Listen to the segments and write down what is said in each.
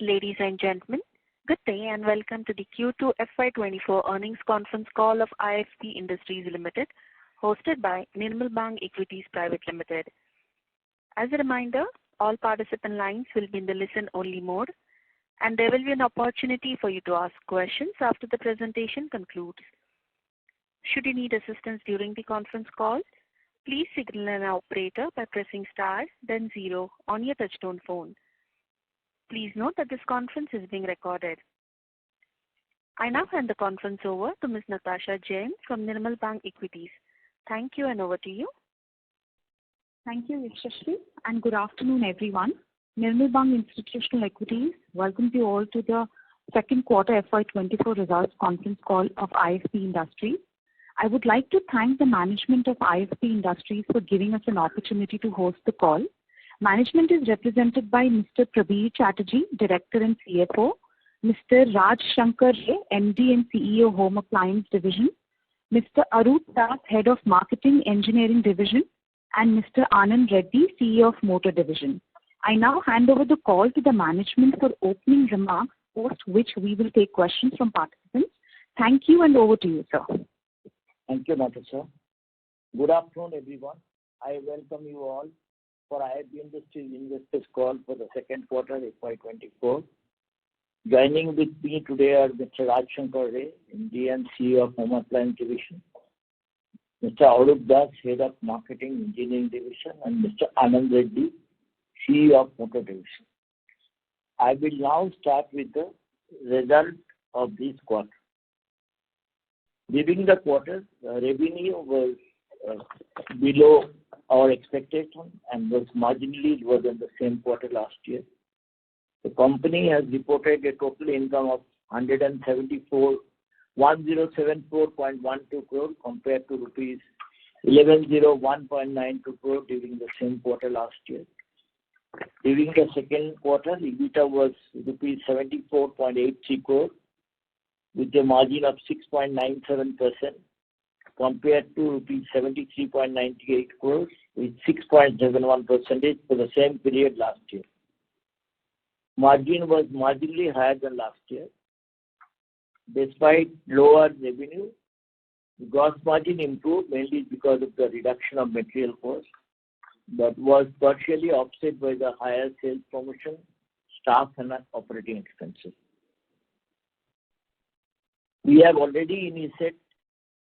Ladies and gentlemen, good day and welcome to the Q2 FY24 earnings conference call of IFB Industries Limited, hosted by Nirmal Bang Equities Private Limited. As a reminder, all participant lines will be in the listen-only mode, and there will be an opportunity for you to ask questions after the presentation concludes. Should you need assistance during the conference call, please signal an operator by pressing star, then 0 on your touchtone phone. Please note that this conference is being recorded. I now hand the conference over to Ms. Natasha Jain from Nirmal Bang Equities. Thank you, and over to you. Thank you, Yashashri, and good afternoon, everyone. Nirmal Bang Institutional Equities welcomes you all to the second quarter FY24 results conference call of IFB Industries. I would like to thank the management of IFB Industries for giving us an opportunity to host the call. Management is represented by Mr. Prabir Chatterjee, Director and CFO, Mr. Raj Shankar Ray, MD and CEO, Home Appliance Division, Mr. Arup Das, Head of Marketing Engineering Division, and Mr. Anand Reddy, CEO of Motor Division. I now hand over the call to the management for opening remarks, post which we will take questions from participants. Thank you, and over to you, sir. Thank you, Natasha. Good afternoon, everyone. I welcome you all for IFB Industries Investors Call for the second quarter FY24. Joining with me today are Mr. Raj Shankar Ray, MD and CEO of Home Appliance Division, Mr. Arup Das, Head of Marketing Engineering Division, and Mr. Anand Reddy, CEO of Motor Division. I will now start with the result of this quarter. During the quarter, revenue was below our expectation and was marginally lower than the same quarter last year. The company has reported a total income of 1074.12 crore compared to rupees 1101.92 crore during the same quarter last year. During the second quarter, EBITDA was rupees 74.83 crore with a margin of 6.97% compared to rupees 73.98 crores with 6.71% for the same period last year. Margin was marginally higher than last year. Despite lower revenue, the gross margin improved mainly because of the reduction of material costs, but was partially offset by the higher sales promotion, staff and operating expenses. We have already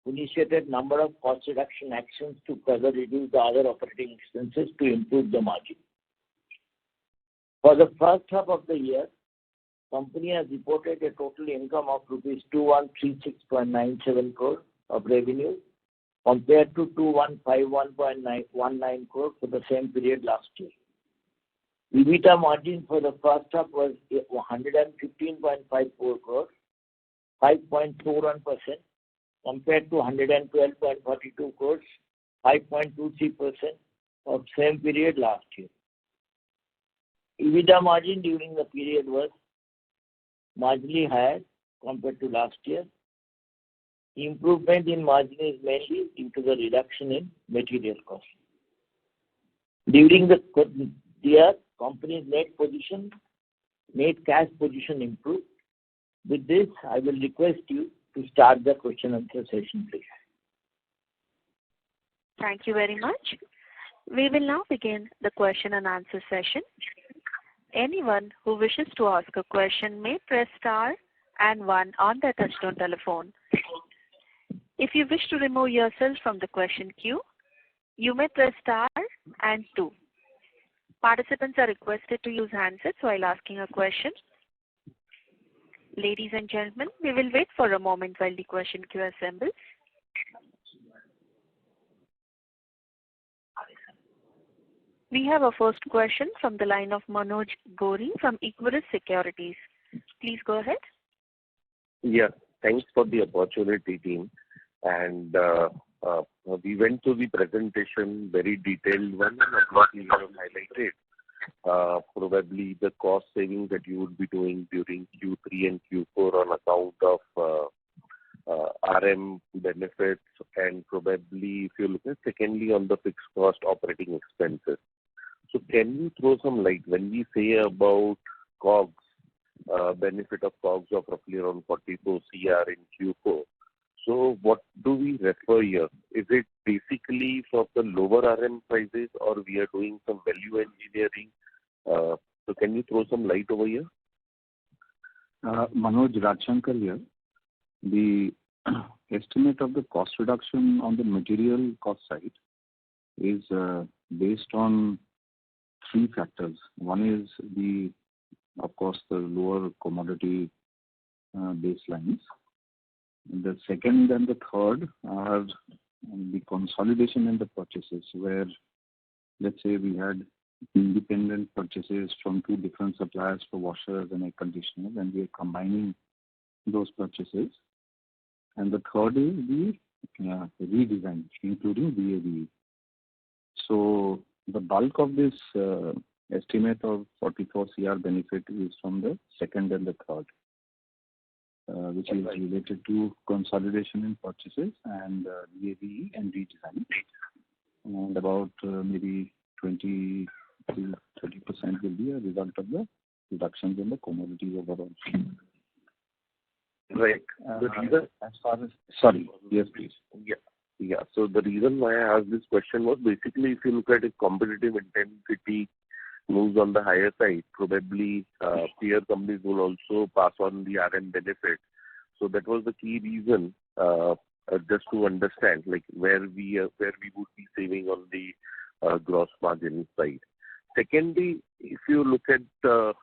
initiated number of cost reduction actions to further reduce the other operating expenses to improve the margin. For the first half of the year, company has reported a total income of rupees 2136.97 crore of revenue compared to 2151.19 crore for the same period last year. EBITDA margin for the first half was 115.54 crore, 5.41%, compared to 112.42 crores, 5.23% of same period last year. EBITDA margin during the period was marginally higher compared to last year. Improvement in margin is mainly due to the reduction in material costs. During the year, company's net cash position improved. With this, I will request you to start the question and answer session, please. Thank you very much. We will now begin the question and answer session. Anyone who wishes to ask a question may press star and 1 on their touchtone telephone. If you wish to remove yourself from the question queue, you may press star and 2. Participants are requested to use handsets while asking a question. Ladies and gentlemen, we will wait for a moment while the question queue assembles. We have a first question from the line of Manoj Gori from Equirus Securities. Please go ahead. Yes, thanks for the opportunity, team. And we went through the presentation, very detailed one, and what you have highlighted. Probably the cost savings that you would be doing during Q3 and Q4 on account of RM benefits, and probably if you look at secondly on the fixed cost operating expenses. So can you throw some light when we say about COGS, benefit of COGS of roughly around 44 CR in Q4. So what do we refer here? Is it basically for the lower RM prices, or we are doing some value engineering? So can you throw some light over here? Manoj Rajshankar here. The estimate of the cost reduction on the material cost side is based on three factors. One is of course, the lower commodity baselines. The second and the third are the consolidation in the purchases, where let's say we had independent purchases from two different suppliers for washers and air conditioners, and we are combining those purchases. And the third is the redesign, including VAVE. So the bulk of this estimate of 44 CR benefit is from the second and the third, which is related to consolidation in purchases and VAVE and redesign. And about maybe 20 to 30% will be a result of the reductions in the commodities overall. Right. The reason, as far as sorry, yes, please. Yeah. So the reason why I asked this question was basically, if you look at it, competitive intensity moves on the higher side, probably peer companies will also pass on the RM benefit. So that was the key reason, just to understand like where we would be saving on the gross margin side. Secondly, if you look at,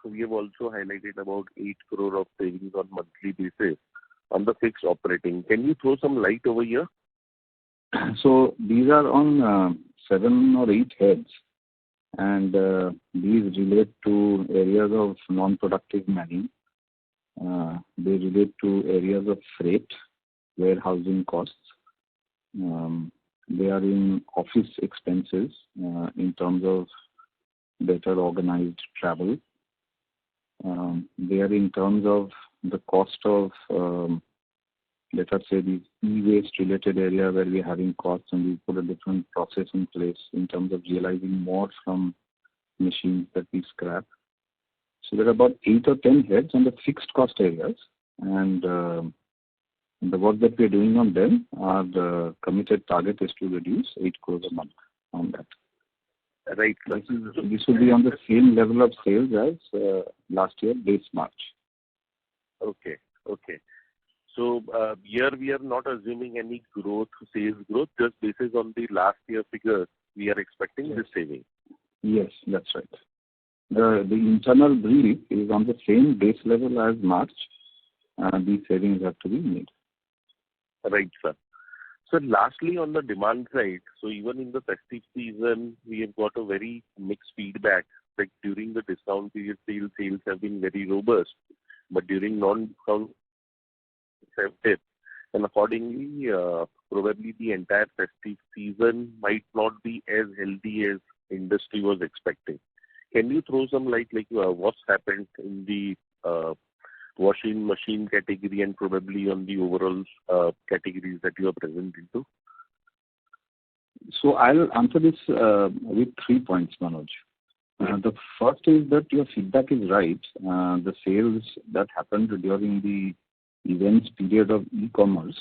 we have also highlighted about 8 crore of savings on monthly basis on the fixed operating. Can you throw some light over here? So these are on 7 or 8 heads, and these relate to areas of non-productive manning. They relate to areas of freight, warehousing costs. They are in office expenses in terms of better organized travel. They are in terms of the cost of, let us say, the e-waste related area where we are having costs, and we put a different process in place in terms of realizing more from machines that we scrap. So there are about 8 or 10 heads on the fixed cost areas, and the work that we are doing on them, the committed target is to reduce 8 crores a month on that. Right. This will be on the same level of sales as last year, base March. Okay. So here we are not assuming any sales growth, just basis on the last year figures, we are expecting this saving. Yes, that's right. The internal brief is on the same base level as March. These savings have to be made. Right, sir. So lastly, on the demand side, so even in the festive season, we have got a very mixed feedback. Like during the discount period, sales have been very robust, but during non-discount have dipped. And accordingly, probably the entire festive season might not be as healthy as industry was expecting. Can you throw some light, like what's happened in the washing machine category and probably on the overall categories that you are present into? So I'll answer this with 3 points, Manoj. The first is that your feedback is right. The sales that happened during the events period of e-commerce,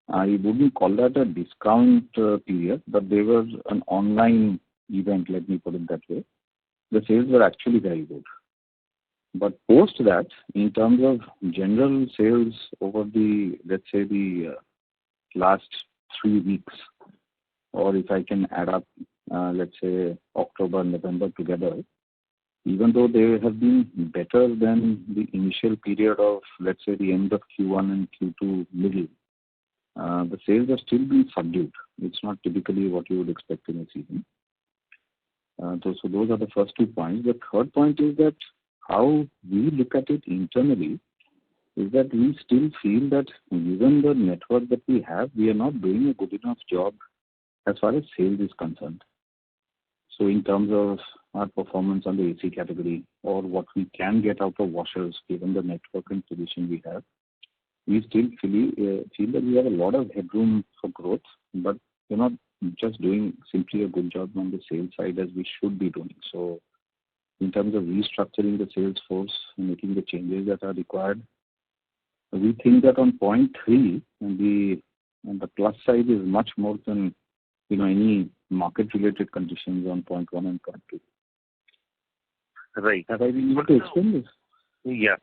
I wouldn't call that a discount period, but they were an online event, let me put it that way. The sales were actually very good. But post that, in terms of general sales over the, let's say, the last 3 weeks, or if I can add up, let's say, October, November together, even though they have been better than the initial period of, let's say, the end of Q1 and Q2 middle, the sales are still being subdued. It's not typically what you would expect in a season. So those are the first 2 points. The third point is that how we look at it internally is that we still feel that given the network that we have, we are not doing a good enough job as far as sales is concerned. So in terms of our performance on the AC category or what we can get out of washers given the network and position we have, we still feel that we have a lot of headroom for growth, but we're not just doing simply a good job on the sales side as we should be doing. So in terms of restructuring the sales force and making the changes that are required. We think that on point 3, the plus side is much more than any market-related conditions on point 1 and point 2. Right. Have I been able to explain this? Yeah.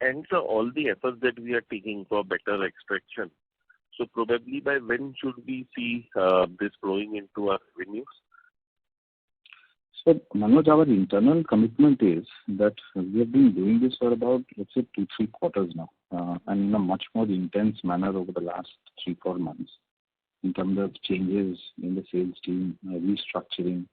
And so all the efforts that we are taking for better extraction, so probably by when should we see this flowing into our revenues? So, Manoj, our internal commitment is that we have been doing this for about, let's say, 2-3 quarters now, and in a much more intense manner over the last 3-4 months in terms of changes in the sales team, restructuring.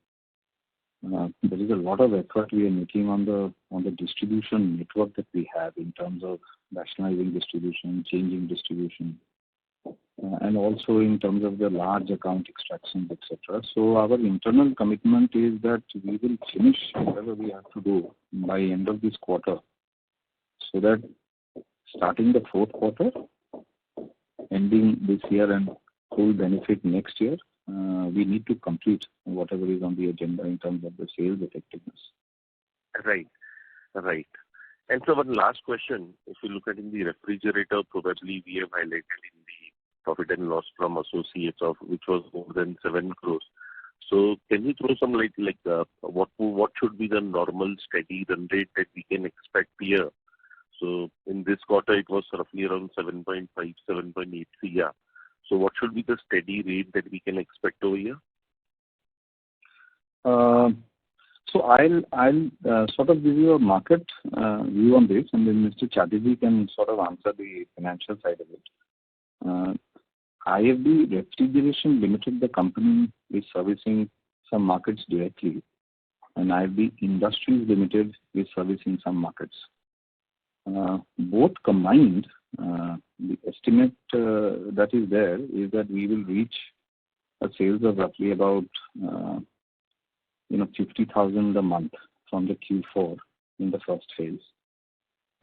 There is a lot of effort we are making on the distribution network that we have in terms of rationalizing distribution, changing distribution, and also in terms of the large account extractions, etc. So our internal commitment is that we will finish whatever we have to do by end of this quarter, so that starting the 4th quarter, ending this year and full benefit next year, we need to complete whatever is on the agenda in terms of the sales effectiveness. Right. And so one last question. If you look at in the refrigerator, probably we have highlighted in the profit and loss from associates of which was more than 7 crores. So can you throw some light what should be the normal steady run rate that we can expect here? So in this quarter it was roughly around 7.5, 7.8 CR. So what should be the steady rate that we can expect over here? So I'll sort of give you a market view on this, and then Mr. Chatterjee can sort of answer the financial side of it. IFB Refrigeration Limited, the company, is servicing some markets directly, and IFB Industries Limited is servicing some markets. Both combined, the estimate that is there is that we will reach a sales of roughly about 50,000 a month from the Q4 in the first phase.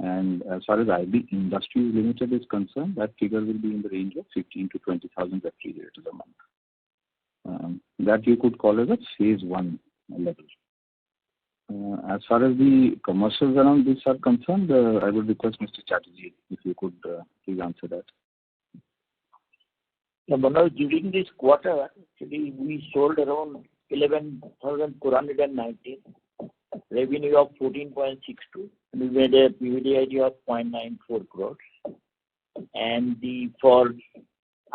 And as far as IFB Industries Limited is concerned, that figure will be in the range of 15,000 to 20,000 refrigerators a month. That you could call as a phase 1 level. As far as the commercials around this are concerned, I would request Mr. Chatterjee if you could please answer that. Yeah, Manoj, during this quarter, actually, we sold around 11,419, revenue of 14.62. We made a PBDIT of 0.94 crores. And for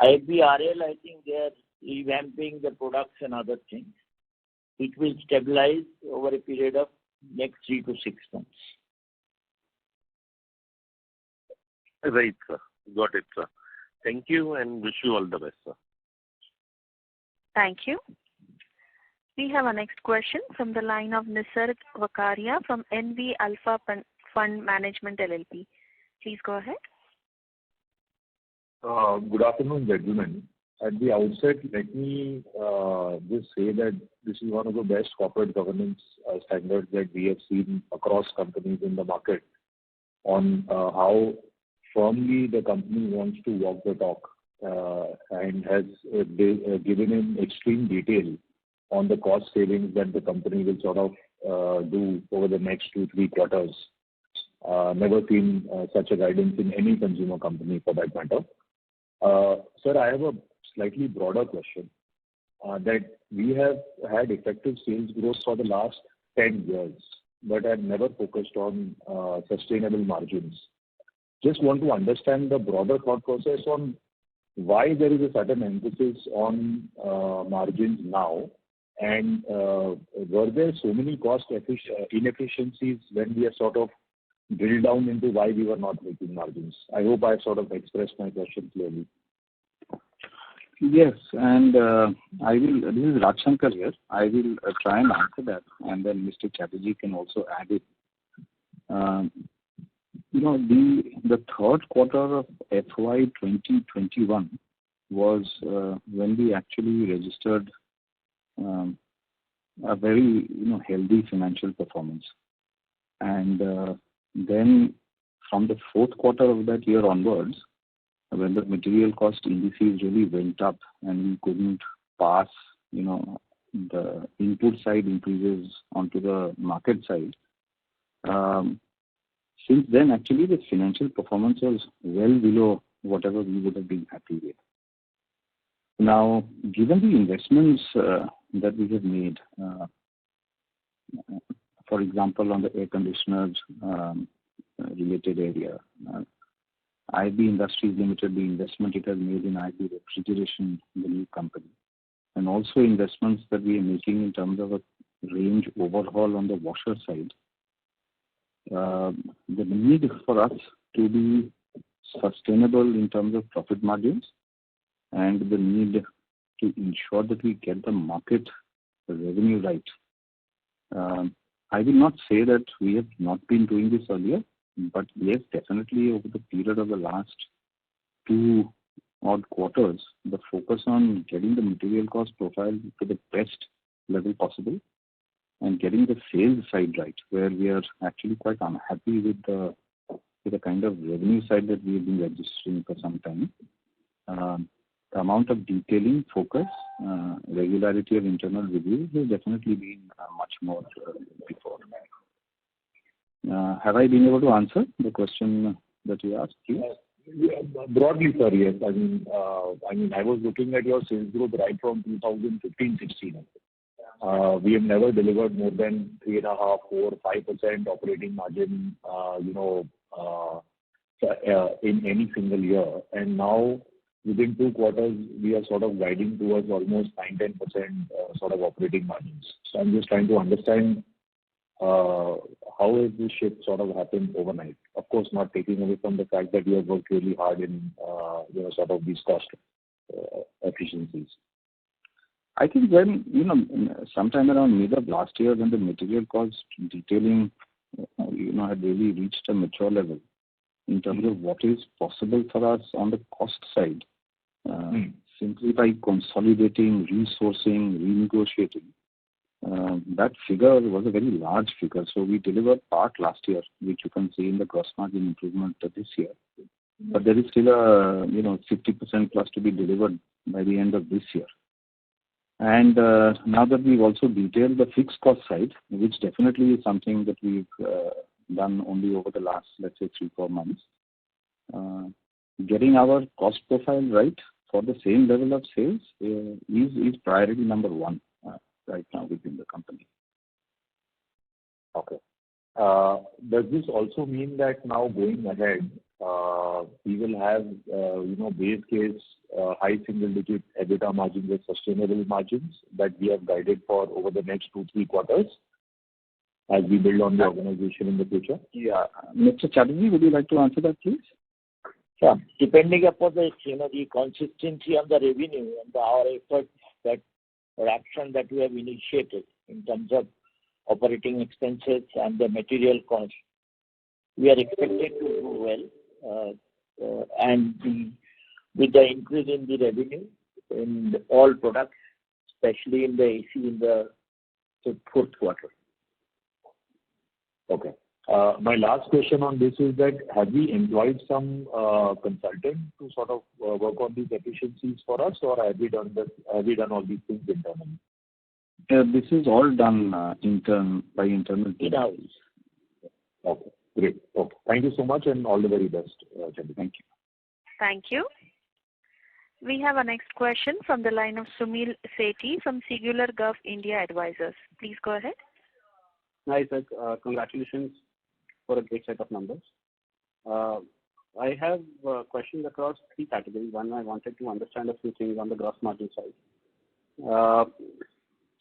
IFBRL, I think they are revamping the products and other things. It will stabilize over a period of next 3 to 6 months. Right, sir. Got it, sir. Thank you and wish you all the best, sir. Thank you. We have our next question from the line of Nisarg Vakaria from NV Alpha Fund Management LLP. Please go ahead. Good afternoon, gentlemen. At the outset, let me just say that this is one of the best corporate governance standards that we have seen across companies in the market on how firmly the company wants to walk the talk and has given in extreme detail on the cost savings that the company will sort of do over the next 2-3 quarters. Never seen such a guidance in any consumer company for that matter. Sir, I have a slightly broader question. That we have had effective sales growth for the last 10 years, but have never focused on sustainable margins. Just want to understand the broader thought process on why there is a certain emphasis on margins now, and were there so many cost inefficiencies when we are sort of drilled down into why we were not making margins? I hope I've sort of expressed my question clearly. Yes, and this is Raj Shankar here. I will try and answer that, and then Mr. Chatterjee can also add it. The 3rd quarter of FY 2021 was when we actually registered a very healthy financial performance, and then from the 4th quarter of that year onwards, when the material cost indices really went up and we couldn't pass the input side increases onto the market side, since then actually the financial performance was well below whatever we would have been happy with. Now, given the investments that we have made, for example, on the air conditioners related area, IFB Industries Limited, the investment it has made in IFB Refrigeration, the new company, and also investments that we are making in terms of a range overhaul on the washer side, the need for us to be sustainable in terms of profit margins and the need to ensure that we get the market revenue right. I will not say that we have not been doing this earlier, but yes, definitely over the period of the last 2 odd quarters, the focus on getting the material cost profile to the best level possible and getting the sales side right, where we are actually quite unhappy with the kind of revenue side that we have been registering for some time. The amount of detailing, focus, regularity of internal reviews has definitely been much more before. Have I been able to answer the question that you asked, please? Broadly, sir, yes. I mean, I was looking at your sales growth right from 2015-16. We have never delivered more than 3.5%, 4%, 5% operating margin, in any single year. And now, within 2 quarters, we are sort of guiding towards almost 9-10% sort of operating margins. So I'm just trying to understand how has this shift sort of happened overnight? Of course, not taking away from the fact that you have worked really hard in sort of these cost efficiencies. I think when, sometime around mid of last year, when the material cost detailing, had really reached a mature level in terms of what is possible for us on the cost side, simply by consolidating, resourcing, renegotiating, that figure was a very large figure. So we delivered part last year, which you can see in the gross margin improvement this year. But there is still a 50% plus to be delivered by the end of this year. And now that we've also detailed the fixed cost side, which definitely is something that we've done only over the last, let's say, 3-4 months, getting our cost profile right for the same level of sales is priority number 1 right now within the company. Okay. Does this also mean that now going ahead, we will have, base case high single-digit EBITDA margins with sustainable margins that we have guided for over the next 2-3 quarters as we build on the organization in the future? Yeah. Mr. Chatterjee, would you like to answer that, please? Yeah. Depending upon the consistency of the revenue and our efforts action that we have initiated in terms of operating expenses and the material cost, we are expected to do well. And with the increase in the revenue in all products, especially in the AC in the 4th quarter. Okay. My last question on this is that have we employed some consultant to sort of work on these efficiencies for us, or have we done all these things internally? This is all done by internal teams. Okay, great. Okay. Thank you so much and all the very best, Chandra. Thank you. Thank you. We have our next question from the line of Sumil Sethi from Singular Gov India Advisors. Please go ahead. Hi, sir. Congratulations for a great set of numbers. I have questions across 3 categories. One, I wanted to understand a few things on the gross margin side.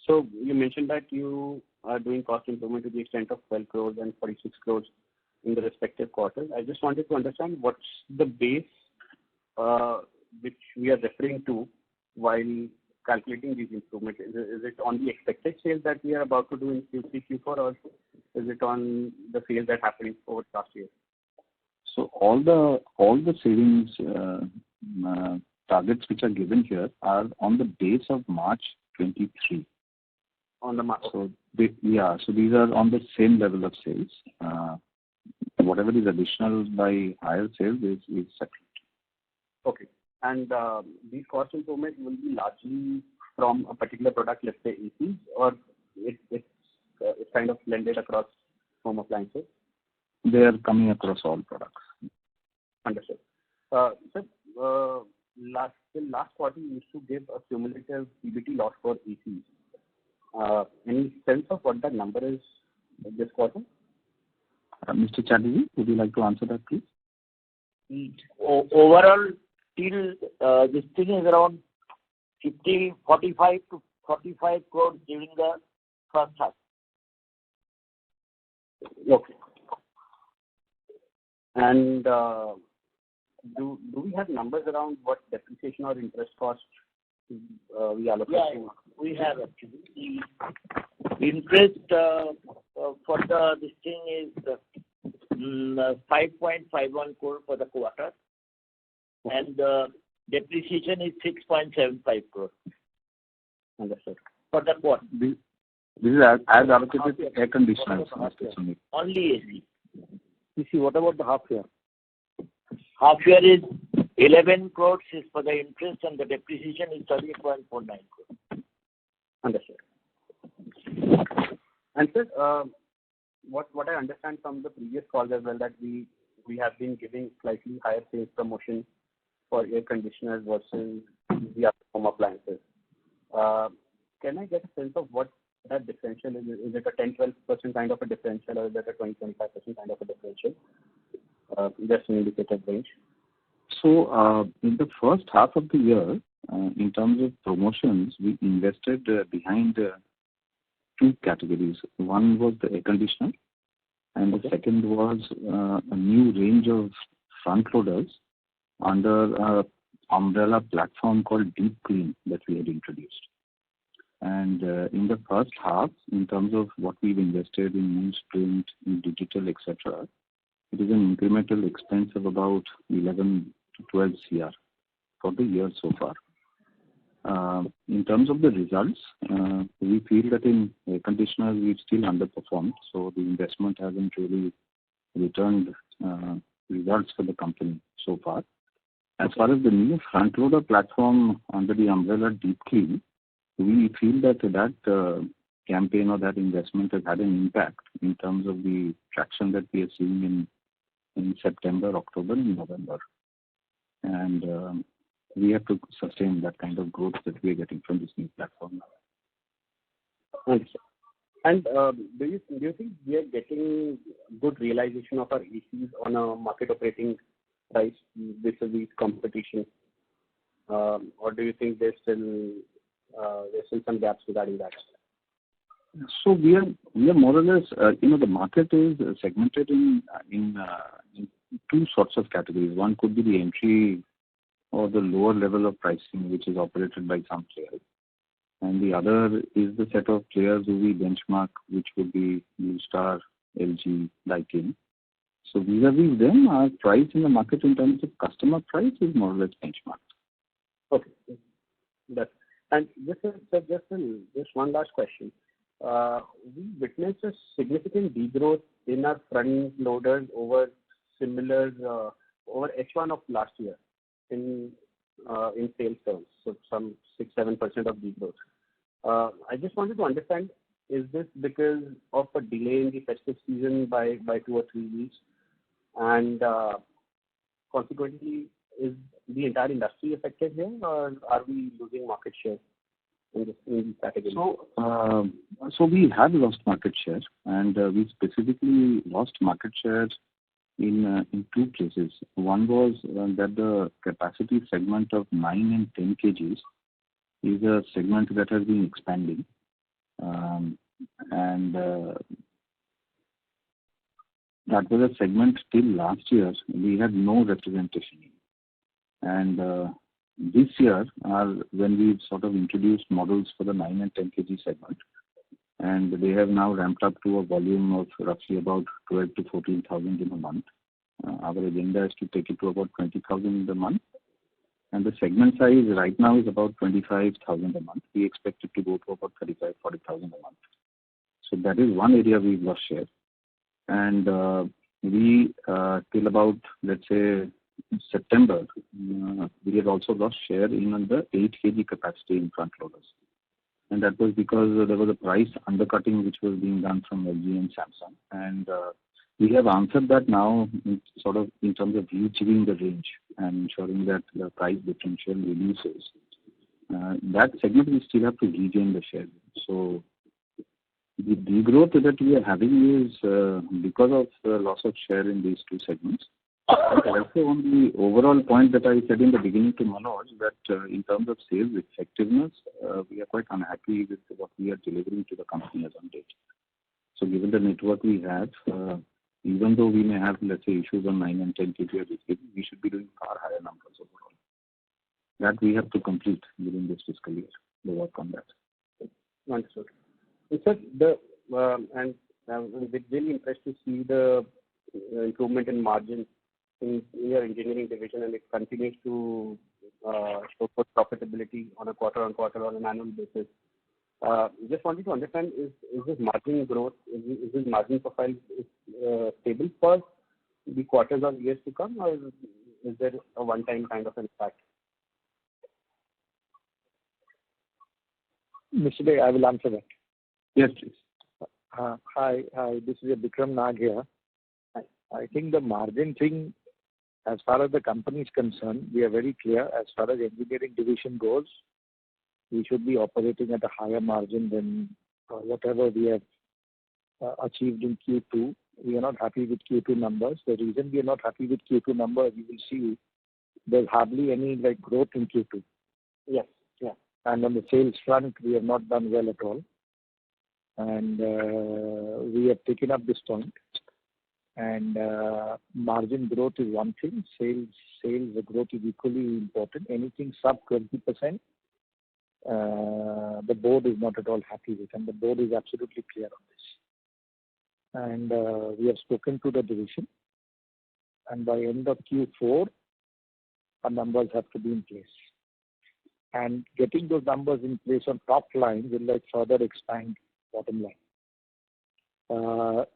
So you mentioned that you are doing cost improvement to the extent of 12 crores and 46 crores in the respective quarters. I just wanted to understand what's the base which we are referring to while calculating these improvements. Is it on the expected sales that we are about to do in Q3, Q4, or is it on the sales that happened over last year? So all the savings targets which are given here are on the base of March 23. On the March. So these are on the same level of sales. Whatever is additional by higher sales is separate. Okay. And these cost improvements will be largely from a particular product, let's say ACs, or it's kind of blended across home appliances? They are coming across all products. Understood. Sir, last quarter, you used to give a cumulative PBT loss for ACs. Any sense of what that number is this quarter? Mr. Chatterjee, would you like to answer that, please? Overall, till this thing is around 45 to 45 crores during the first half. Okay. And do we have numbers around what depreciation or interest cost we allocate? Yeah, we have actually. The interest for this thing is 5.51 crore for the quarter, and depreciation is 6.75 crore. Understood. For the quarter. This is as allocated air conditioners. Only AC. See, what about the half year? Half year is 11 crores is for the interest, and the depreciation is 30.49 crores. Understood. And sir, what I understand from the previous calls as well, that we have been giving slightly higher sales promotion for air conditioners versus the other home appliances. Can I get a sense of what that differential is? Is it a 10-12% kind of a differential, or is it a 20-25% kind of a differential? Just an indicated range. So in the first half of the year, in terms of promotions, we invested behind two categories. One was the air conditioner, and the second was a new range of front loaders under an umbrella platform called Deep Clean that we had introduced. And in the first half, in terms of what we've invested in newsprint, in digital, etc., it is an incremental expense of about 11 to 12 CR for the year so far. In terms of the results, we feel that in air conditioners we've still underperformed, so the investment hasn't really returned results for the company so far. As far as the new front loader platform under the umbrella Deep Clean, we feel that campaign or that investment has had an impact in terms of the traction that we are seeing in September, October, and November. And we have to sustain that kind of growth that we are getting from this new platform now. And do you think we are getting good realization of our ACs on a market operating price vis-a-vis competition, or do you think there's still some gaps regarding that? So we are more or less, the market is segmented in two sorts of categories. One could be the entry or the lower level of pricing, which is operated by some players. And the other is the set of players who we benchmark, which would be Blue Star, LG, Daikin. So vis-a-vis them, our price in the market in terms of customer price is more or less benchmarked. Okay. And just one last question. We witnessed a significant degrowth in our front loaders over H1 of last year in sales terms, so some 6-7% of degrowth. I just wanted to understand, is this because of a delay in the festive season by 2 or 3 weeks, and consequently, is the entire industry affected here, or are we losing market share in this category? So we have lost market share, and we specifically lost market share in two places. One was that the capacity segment of 9 and 10 kgs is a segment that has been expanding, and that was a segment till last year we had no representation in. And this year, when we sort of introduced models for the 9 and 10 kg segment, and they have now ramped up to a volume of roughly about 12 to 14,000 in a month. Our agenda is to take it to about 20,000 in a month. And the segment size right now is about 25,000 a month. We expect it to go to about 35,000, 40,000 a month. So that is one area we've lost share. And we, till about, let's say, September, we had also lost share in the 8 kg capacity in front loaders. And that was because there was a price undercutting which was being done from LG and Samsung. And we have answered that now in terms of reaching the range and ensuring that the price differential reduces. That segment we still have to regain the share. So the degrowth that we are having is because of the loss of share in these two segments. And also on the overall point that I said in the beginning to Manoj, that in terms of sales effectiveness, we are quite unhappy with what we are delivering to the company as on date. So given the network we have, even though we may have, let's say, issues on 9 and 10 kg or 8 kg, we should be doing far higher numbers overall. That we have to complete within this fiscal year, the work on that. Understood. Sir, I'm really impressed to see the improvement in margins in your engineering division, and it continues to show good profitability on a quarter-on-quarter on an annual basis. Just wanted to understand, is this margin growth, is this margin profile stable for the quarters or years to come, or is there a one-time kind of impact? Mr. Day, I will answer that. Yes, please. Hi, this is Bikram Nag here. I think the margin thing, as far as the company is concerned, we are very clear. As far as engineering division goes, we should be operating at a higher margin than whatever we have achieved in Q2. We are not happy with Q2 numbers. The reason we are not happy with Q2 numbers, you will see there's hardly any growth in Q2. Yes. Yeah. And on the sales front, we have not done well at all. And we have taken up this point. And margin growth is one thing. Sales growth is equally important. Anything sub 20%, the board is not at all happy with, and the board is absolutely clear on this. And we have spoken to the division, and by end of Q4, our numbers have to be in place. And getting those numbers in place on top line will further expand bottom line.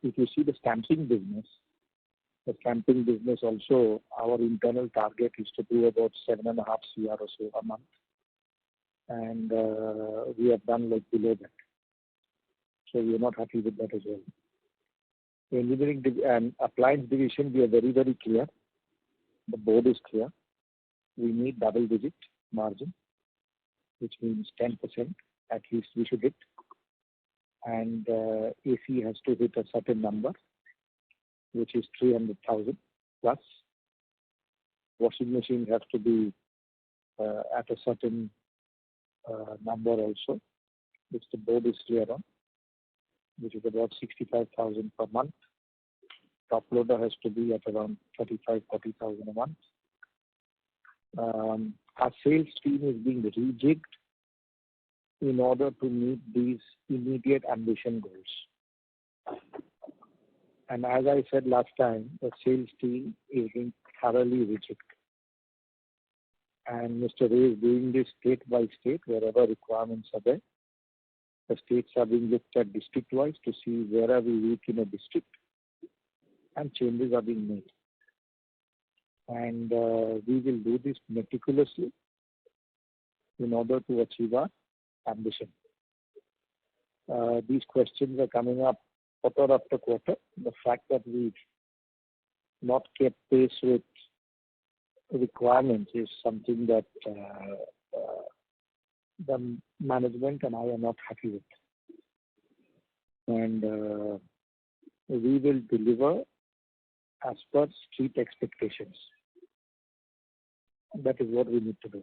If you see the stamping business also, our internal target is to do about 7.5 CR or so a month. And we have done below that. So we are not happy with that as well. Engineering and appliance division, we are very, very clear. The board is clear. We need double-digit margin, which means 10% at least we should hit. And AC has to hit a certain number, which is 300,000 plus. Washing machine has to be at a certain number also, which the board is clear on, which is about 65,000 per month. Top loader has to be at around 35,000-40,000 a month. Our sales team is being rejigged in order to meet these immediate ambition goals. And as I said last time, the sales team is being thoroughly rejigged. And Mr. Ray is doing this state by state, wherever requirements are there. The states are being looked at district-wise to see where are we weak in a district, and changes are being made. And we will do this meticulously in order to achieve our ambition. These questions are coming up quarter after quarter. The fact that we've not kept pace with requirements is something that the management and I are not happy with. And we will deliver as per street expectations. That is what we need to do.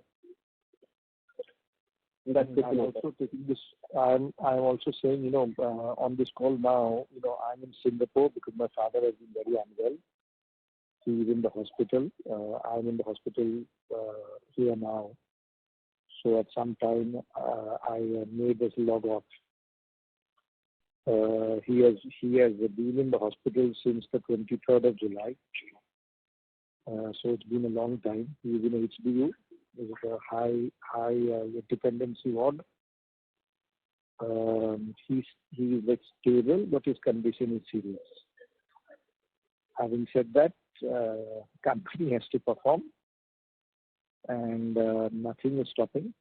I'm also taking this. I'm also saying, on this call now, I'm in Singapore because my father has been very unwell. He is in the hospital. I'm in the hospital here now. So at some time, I made this log off. He has been in the hospital since the 23rd of July. So it's been a long time. He's in HBU. It's a high dependency ward. He's stable, but his condition is serious. Having said that, company has to perform, and nothing is stopping.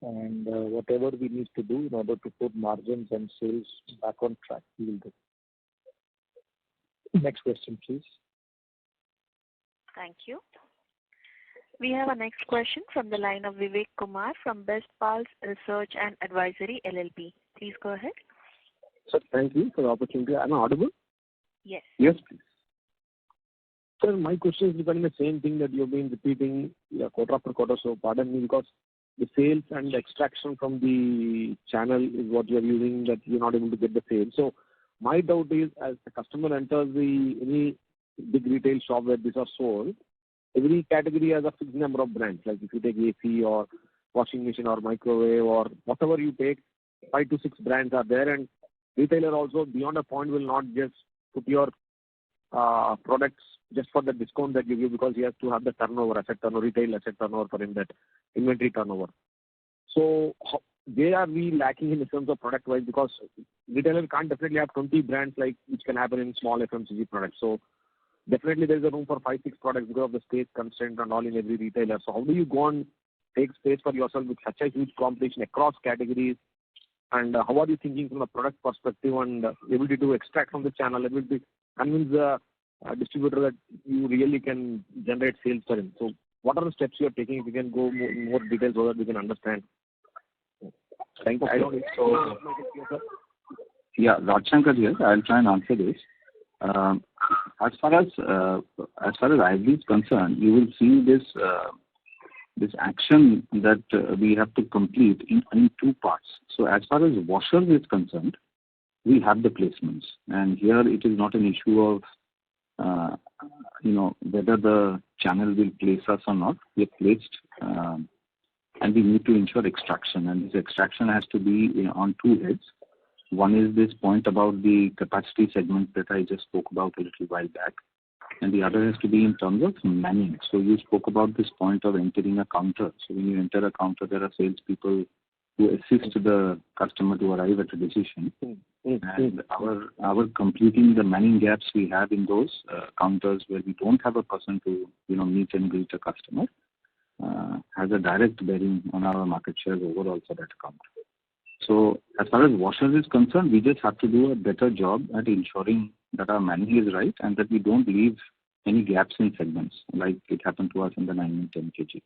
And whatever we need to do in order to put margins and sales back on track, we will do. Next question, please. Thank you. We have a next question from the line of Vivek Kumar from Best Pals Research and Advisory LLP. Please go ahead. Sir, thank you for the opportunity. Am I audible? Yes. Yes, please. Sir, my question is regarding the same thing that you've been repeating quarter after quarter, so pardon me, because the sales and the extraction from the channel is what you're using, that you're not able to get the sales. So my doubt is, as the customer enters any big retail shop where these are sold, every category has a fixed number of brands. Like if you take AC or washing machine or microwave or whatever you take, 5 to 6 brands are there, and retailer also beyond a point will not just put your products just for the discount that you give, because he has to have the turnover, asset turnover, retail asset turnover for him, that inventory turnover. So where are we lacking in terms of product wise? Because retailer can't definitely have 20 brands like which can happen in small FMCG products. So definitely there is a room for 5, 6 products because of the space constraint and all in every retailer. So how do you go and take space for yourself with such a huge competition across categories? And how are you thinking from a product perspective and ability to extract from the channel, ability to convince the distributor that you really can generate sales for him? So what are the steps you are taking? If you can go more details so that we can understand. Thank you. Okay. I don't know. Yeah, Rajshankar here. I'll try and answer this. As far as IFB is concerned, you will see this action that we have to complete in 2 parts. So as far as washers is concerned, we have the placements, and here it is not an issue of whether the channel will place us or not. We are placed, and we need to ensure extraction, and this extraction has to be on 2 heads. One is this point about the capacity segment that I just spoke about a little while back, and the other has to be in terms of manning. So you spoke about this point of entering a counter. So when you enter a counter, there are salespeople who assist the customer to arrive at a decision. And our completing the manning gaps we have in those counters where we don't have a person to meet and greet a customer has a direct bearing on our market shares overall for that account. So as far as washers is concerned, we just have to do a better job at ensuring that our manning is right and that we don't leave any gaps in segments like it happened to us in the 9 and 10 kg.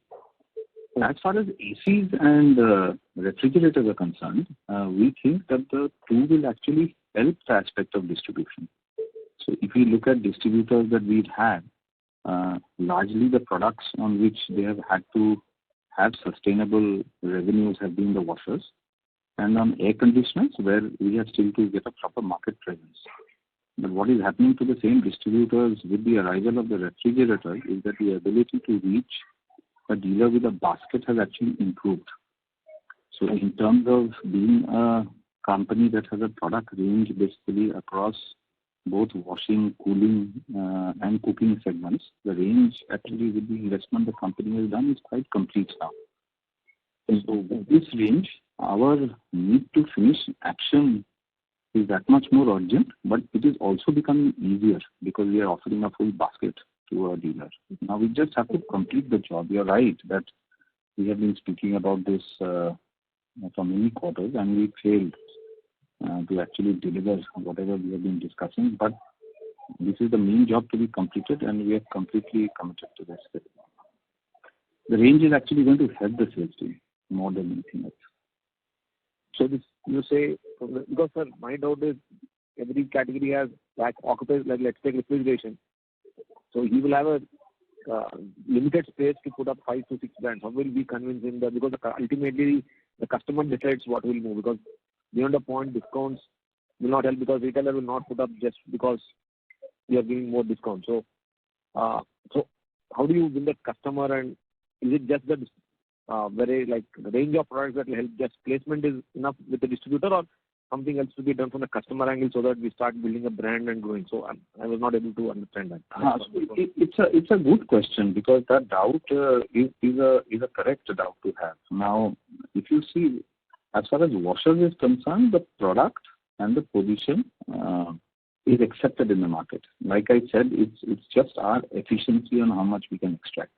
As far as ACs and refrigerators are concerned, we think that the 2 will actually help the aspect of distribution. So if we look at distributors that we've had, largely the products on which they have had to have sustainable revenues have been the washers, and on air conditioners where we have still to get a proper market presence. But what is happening to the same distributors with the arrival of the refrigerator is that the ability to reach a dealer with a basket has actually improved. So in terms of being a company that has a product range basically across both washing, cooling and cooking segments, the range actually with the investment the company has done is quite complete now. So with this range, our need to finish action is that much more urgent, but it is also becoming easier because we are offering a full basket to a dealer. Now we just have to complete the job. You're right that we have been speaking about this for many quarters and we failed to actually deliver whatever we have been discussing. But this is the main job to be completed and we are completely committed to this. The range is actually going to help the sales team more than anything else. So this, you say, because sir, my doubt is every category has like occupies, like let's take refrigeration. So he will have a limited space to put up 5 to 6 brands. How will we convince him that, because ultimately the customer decides what will move, because beyond a point discounts will not help because retailer will not put up just because you are giving more discount. So how do you win that customer, and is it just the very like the range of products that will help, just placement is enough with the distributor, or something else to be done from the customer angle so that we start building a brand and growing? So I was not able to understand that. It's a good question because that doubt is a correct doubt to have. Now, if you see, as far as washers is concerned, the product and the position is accepted in the market. Like I said, it's just our efficiency on how much we can extract.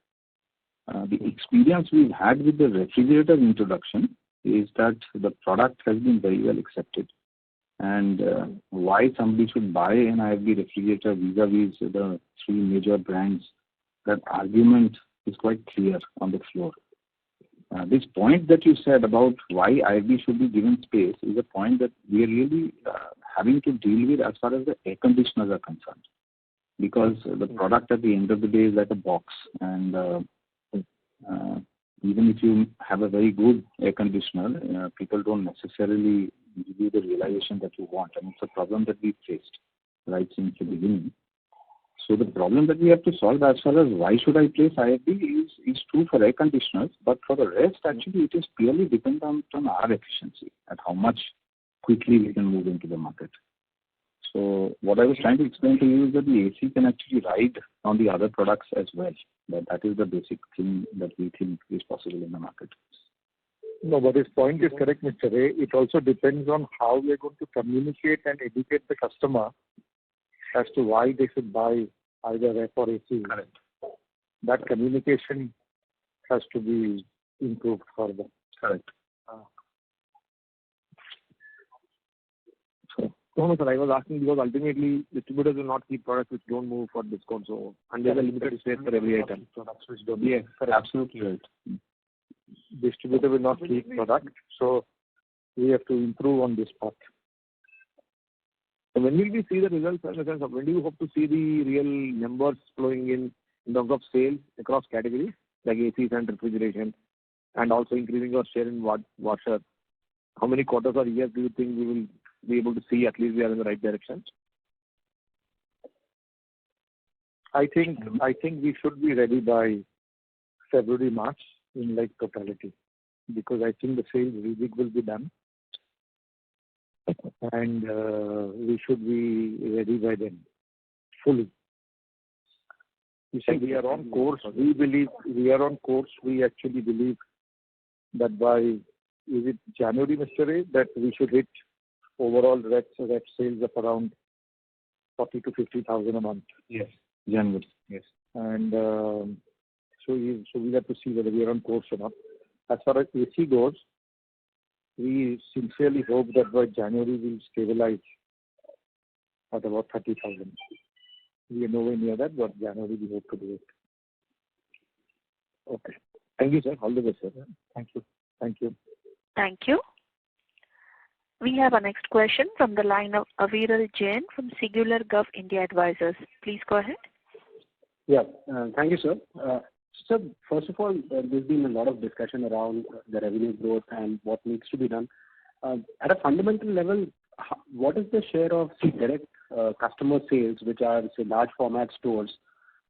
The experience we've had with the refrigerator introduction is that the product has been very well accepted. And why somebody should buy an IFB refrigerator vis-a-vis the three major brands, that argument is quite clear on the floor. This point that you said about why IFB should be given space is a point that we are really having to deal with as far as the air conditioners are concerned. Because the product at the end of the day is like a box, and even if you have a very good air conditioner, people don't necessarily give you the realization that you want. And it's a problem that we faced right since the beginning. So the problem that we have to solve as far as why should I place IFB is true for air conditioners, but for the rest, actually, it is purely dependent on our efficiency and how much quickly we can move into the market. So what I was trying to explain to you is that the AC can actually ride on the other products as well. That is the basic thing that we think is possible in the market. No, but his point is correct, Mr. Ray. It also depends on how we are going to communicate and educate the customer as to why they should buy either ref or AC. Correct. That communication has to be improved further. Correct. No, sir, I was asking because ultimately distributors will not keep products which don't move for discount. So, and there's a limited space for every item. Products which don't Yes, absolutely right. Distributor will not keep product, so we have to improve on this part. So when will we see the results? In the sense of when do you hope to see the real numbers flowing in terms of sales across categories like ACs and refrigeration, and also increasing your share in washer? How many quarters or years do you think we will be able to see at least we are in the right direction? I think we should be ready by February, March in like totality, because I think the sales rejig will be done, and we should be ready by then fully. You see, we are on course. We believe we are on course. We actually believe that by, is it January, Mr. Ray, that we should hit overall rep sales of around 40 to 50,000 a month. Yes, January. Yes. And so we have to see whether we are on course or not. As far as AC goes, we sincerely hope that by January we'll stabilize at about 30,000. We are nowhere near that, but January we hope to do it. Okay. Thank you, sir. All the best, sir. Thank you. Thank you. Thank you. We have our next question from the line of Aviral Jain from Singular Gov India Advisors. Please go ahead. Yeah, thank you, sir. So, first of all, there's been a lot of discussion around the revenue growth and what needs to be done. At a fundamental level, what is the share of direct customer sales, which are, say, large format stores,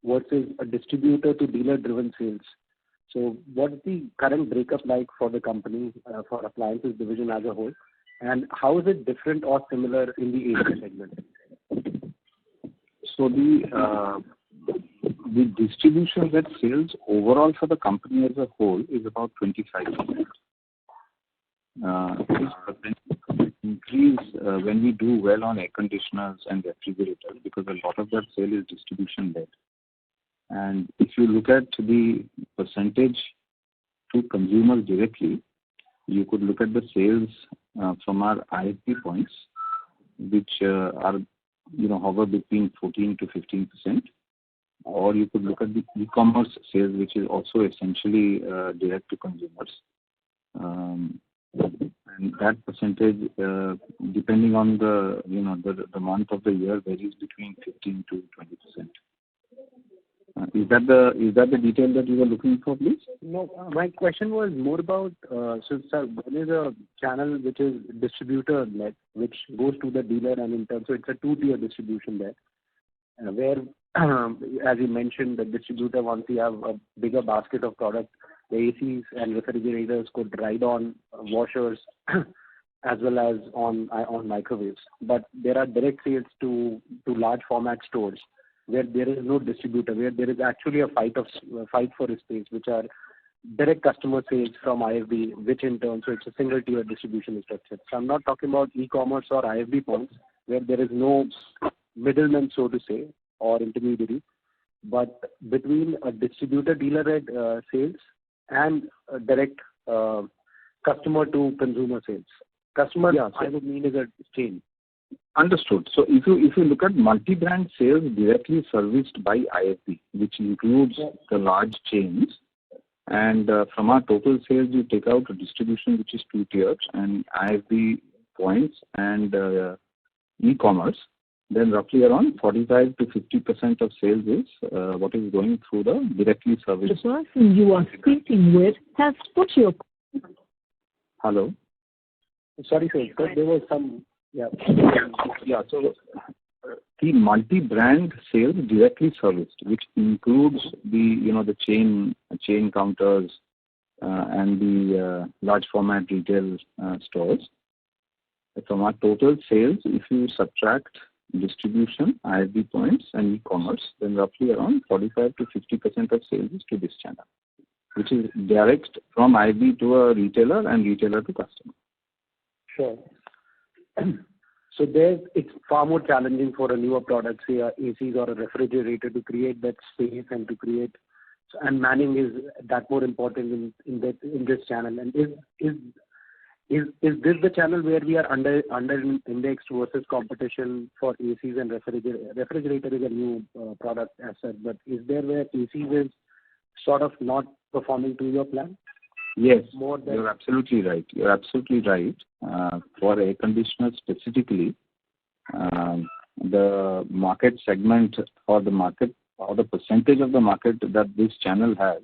versus a distributor to dealer driven sales? So, what's the current breakup like for the company, for appliances division as a whole? And how is it different or similar in the AC segment? So the distribution that sales overall for the company as a whole is about 25%. This increase when we do well on air conditioners and refrigerators, because a lot of that sale is distribution led. And if you look at the percentage to consumers directly, you could look at the sales from our IFB points, which are hover between 14 to 15%, or you could look at the e-commerce sales, which is also essentially direct to consumers. And that percentage, depending on the month of the year, varies between 15 to 20%. Is that the detail that you were looking for, please? No, my question was more about, so sir, one is a channel which is distributor led, which goes to the dealer, and in terms, so it's a two-tier distribution there, where, as you mentioned, the distributor, once you have a bigger basket of product, the ACs and refrigerators could ride on washers as well as on microwaves. But there are direct sales to large format stores, where there is no distributor, where there is actually a fight for a space, which are direct customer sales from IFB, which in turn, so it's a single tier distribution structure. So I'm not talking about e-commerce or IFB points, where there is no middlemen, so to say, or intermediary, but between a distributor dealer-led sales and direct customer to consumer sales. Customer, I would mean, is a chain. Understood. So if you look at multi-brand sales directly serviced by IFB, which includes the large chains, and from our total sales, you take out a distribution which is 2 tiers and IFB points and e-commerce, then roughly around 45 to 50% of sales is what is going through the directly serviced. The person you are speaking with has put your... Hello? Sorry, sir. There was some... Yeah, so the multi-brand sales directly serviced, which includes the chain counters and the large format retail stores. From our total sales, if you subtract distribution, IFB points, and e-commerce, then roughly around 45 to 50% of sales is to this channel, which is direct from IFB to a retailer and retailer to customer. Sure. So it's far more challenging for a newer product, say ACs or a refrigerator, to create that space and to create, and manning is that more important in this channel. And is this the channel where we are under indexed versus competition for ACs and refrigerator? Refrigerator is a new product as such, but is there where ACs is sort of not performing to your plan? Yes, you're absolutely right. For air conditioners specifically, the market segment or the market or the percentage of the market that this channel has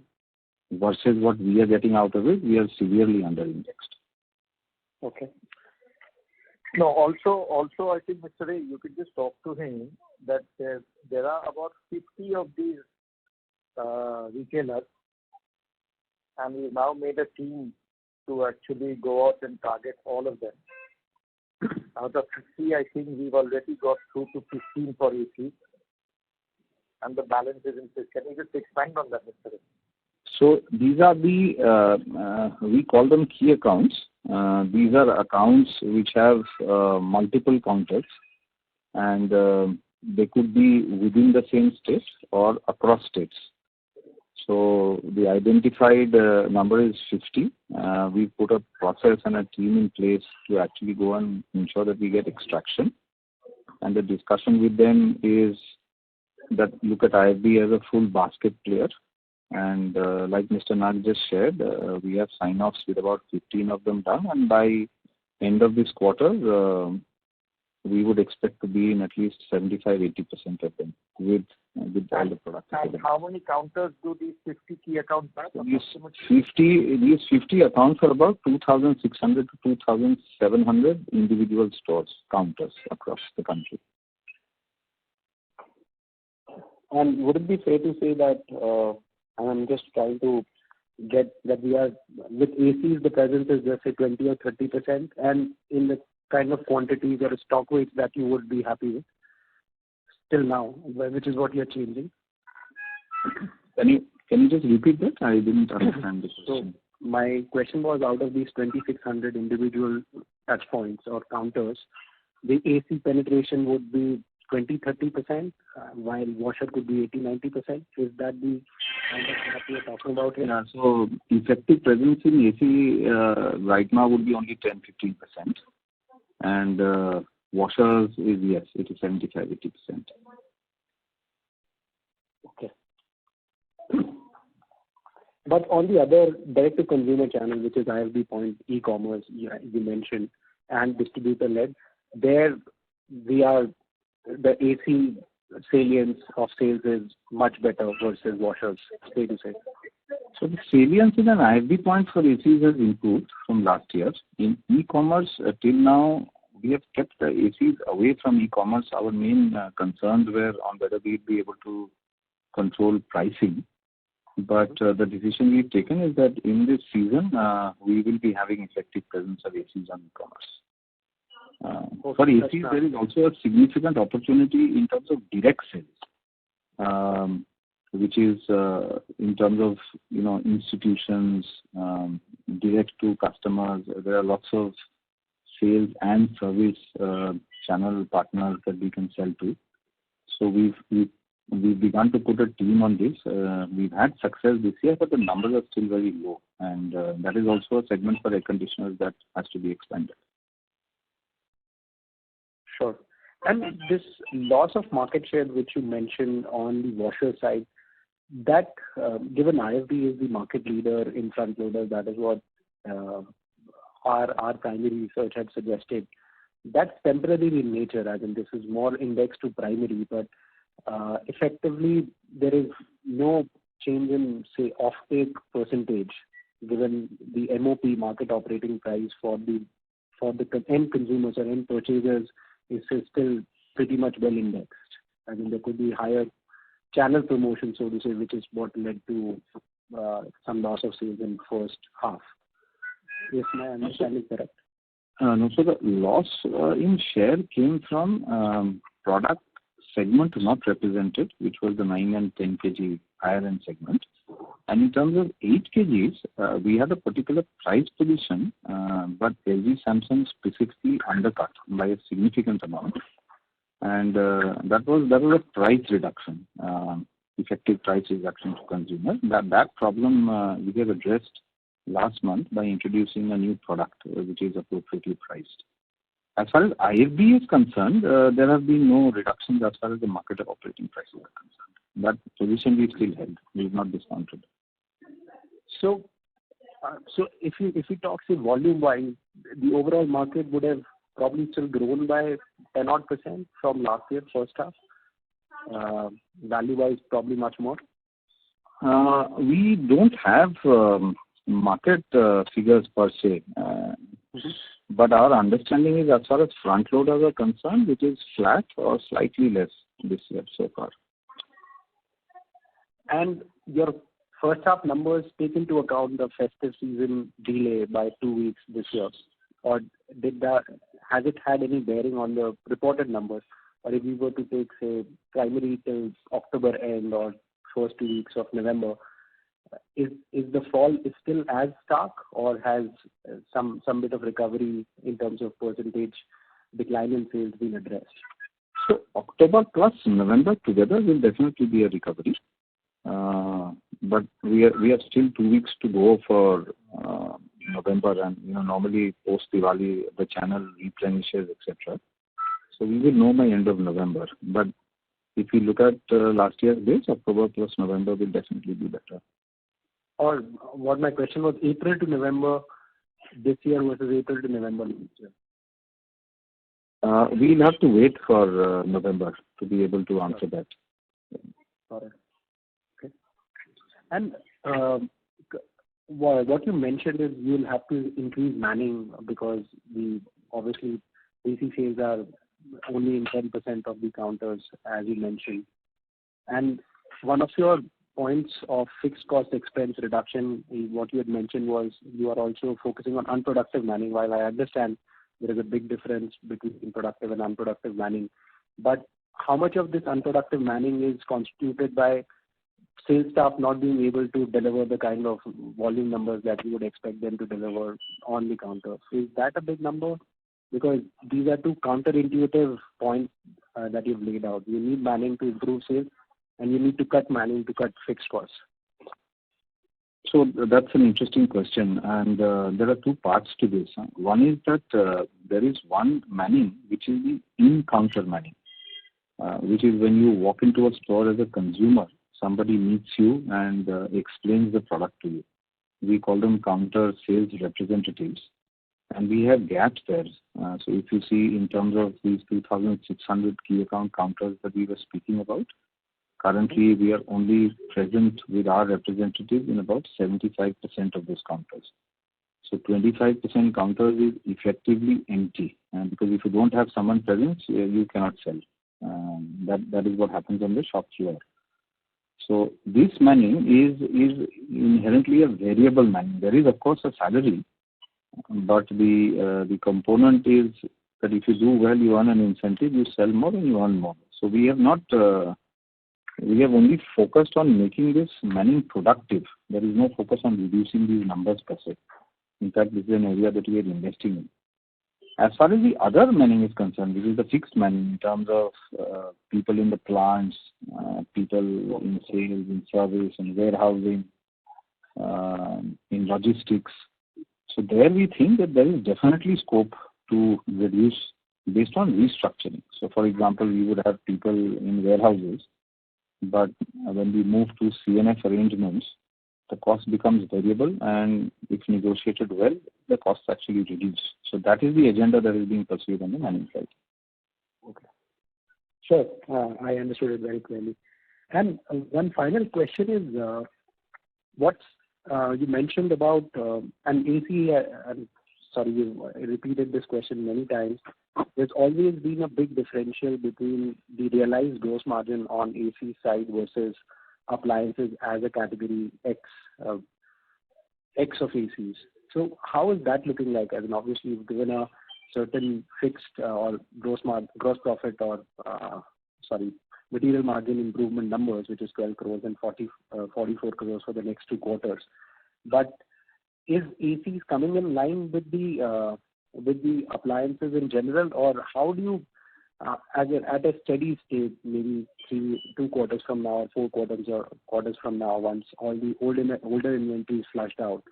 versus what we are getting out of it, we are severely under-indexed. Okay. No, also I think, Mr. Ray, you could just talk to him that there are about 50 of these retailers, and we've now made a team to actually go out and target all of them. Out of 50, I think we've already got through to 15 for AC, and the balance is in 6. Can you just expand on that, Mr. Ray? So these are the, we call them key accounts. These are accounts which have multiple counters, and they could be within the same state or across states. So the identified number is 50. We put a process and a team in place to actually go and ensure that we get extraction. And the discussion with them is that look at IFB as a full basket player. And like Mr. Nag just shared, we have sign-offs with about 15 of them done. And by end of this quarter, we would expect to be in at least 75-80% of them with all the products. And how many counters do these 50 key accounts have? These 50 accounts for about 2,600 to 2,700 individual stores, counters across the country. And would it be fair to say that, I'm just trying to get that we are, with ACs, the presence is just say 20 or 30%, and in the kind of quantities or stock weights that you would be happy with till now, which is what you're changing? Can you just repeat that? I didn't understand the question. So my question was, out of these 2,600 individual touch points or counters, the AC penetration would be 20-30%, while washer could be 80-90%. Is that the kind of that we are talking about here? Yeah, so effective presence in AC right now would be only 10-15%. And washers is, yes, it is 75-80%. Okay. But on the other direct-to-consumer channel, which is IFB point, e-commerce, you mentioned, and distributor-led, there we are, the AC salience of sales is much better versus washers, fair to say. So the salience in an IFB point for ACs has improved from last year. In e-commerce, till now, we have kept the ACs away from e-commerce. Our main concerns were on whether we'd be able to control pricing. But the decision we've taken is that in this season, we will be having effective presence of ACs on e-commerce. For ACs, there is also a significant opportunity in terms of direct sales, which is in terms of institutions, direct to customers. There are lots of sales and service channel partners that we can sell to. So we've begun to put a team on this. We've had success this year, but the numbers are still very low, and that is also a segment for air conditioners that has to be expanded. Sure. And this loss of market share which you mentioned on the washer side, that given IFB is the market leader in front loaders, that is what our primary research had suggested. That's temporary in nature, as in this is more indexed to primary, but effectively there is no change in, say, offtake percentage, given the MOP market operating price for the end consumers or end purchasers is still pretty much well indexed. I mean, there could be higher channel promotion, so to say, which is what led to some loss of sales in first half. Is my understanding correct? No, so the loss in share came from product segment not represented, which was the 9 and 10 kg higher end segment. And in terms of 8 kgs, we had a particular price position, but LG Samsung specifically undercut by a significant amount. And that was a price reduction, effective price reduction to consumer. That problem we have addressed last month by introducing a new product which is appropriately priced. As far as IFB is concerned, there have been no reductions as far as the market operating prices are concerned. That position we still held. We have not discounted. So if you talk, say, volume-wise, the overall market would have probably still grown by 10% from last year, first half. Value-wise, probably much more. We don't have market figures per se, but our understanding is as far as front loaders are concerned, it is flat or slightly less this year so far. And your first half numbers take into account the festive season delay by 2 weeks this year, or has it had any bearing on the reported numbers? Or if we were to take, say, primary till October end or first 2 weeks of November, is the fall still as stark, or has some bit of recovery in terms of percentage decline in sales been addressed? So October plus November together will definitely be a recovery. But we have still 2 weeks to go for November, and normally post Diwali the channel replenishes, etc. So we will know by end of November. But if you look at last year's base, October plus November will definitely be better. Or what my question was, April to November this year versus April to November next year. We'll have to wait for November to be able to answer that. All right. Okay. And what you mentioned is you'll have to increase manning because obviously AC sales are only in 10% of the counters, as you mentioned. And one of your points of fixed cost expense reduction, what you had mentioned was you are also focusing on unproductive manning. While I understand there is a big difference between productive and unproductive manning, but how much of this unproductive manning is constituted by sales staff not being able to deliver the kind of volume numbers that you would expect them to deliver on the counter? Is that a big number? Because these are two counterintuitive points that you've laid out. You need manning to improve sales, and you need to cut manning to cut fixed costs. So that's an interesting question, and there are two parts to this. One is that there is one manning which is the in-counter manning, which is when you walk into a store as a consumer, somebody meets you and explains the product to you. We call them counter sales representatives, and we have gaps there. So if you see in terms of these 2,600 key account counters that we were speaking about, currently we are only present with our representatives in about 75% of those counters. So 25% counters is effectively empty, because if you don't have someone present, you cannot sell. That is what happens on the shop floor. So this manning is inherently a variable manning. There is of course a salary, but the component is that if you do well, you earn an incentive, you sell more and you earn more. So we have not, we have only focused on making this manning productive. There is no focus on reducing these numbers per se. In fact, this is an area that we are investing in. As far as the other manning is concerned, this is the fixed manning in terms of people in the plants, people in sales, in service, in warehousing, in logistics. So there we think that there is definitely scope to reduce based on restructuring. So for example, we would have people in warehouses, but when we move to CNF arrangements, the cost becomes variable, and if negotiated well, the costs actually reduce. So that is the agenda that is being pursued on the manning side. Okay. Sure. I understood it very clearly. And one final question is, what's you mentioned about and AC, sorry, you repeated this question many times. There's always been a big differential between the realized gross margin on AC side versus appliances as a category X of ACs. So how is that looking like? As in, obviously, you've given a certain fixed or gross profit or material margin improvement numbers, which is 12 crores and 44 crores for the next 2 quarters. But is ACs coming in line with the appliances in general, or how do you, at a steady state, maybe 2 quarters from now, 4 quarters from now, once all the older inventory is flushed out,